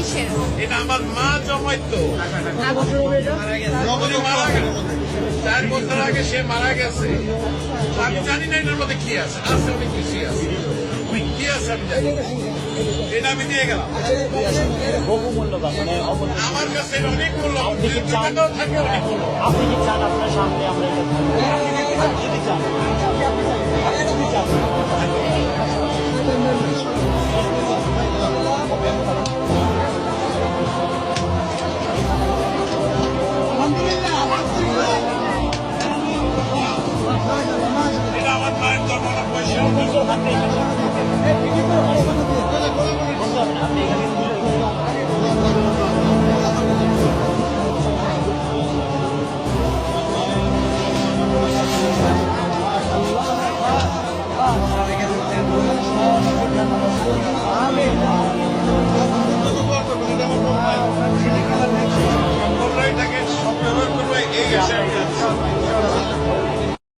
কিসের? এটা আমার মা জমাইতো। নবনী মারা গেল 4 বছর আগে, সে মারা গেছে। আমি জানি না এটার মধ্যে কি আছে, আছে অনেক কিছুই আছে। কি আছে আমি জানি না। এটা আমি দিয়ে গেলাম। বহুমূল্য মানে আমার কাছে এটা অনেক মূল্য, দোকানদার থাকে অনেক মূল্য। আপনি কি চান আপনার সামনে আমরা যদি চান যদি চান এটা আমার মায়ের জমানো পয়সা। আপনি এটাকে সব ব্যবহার করবো, এই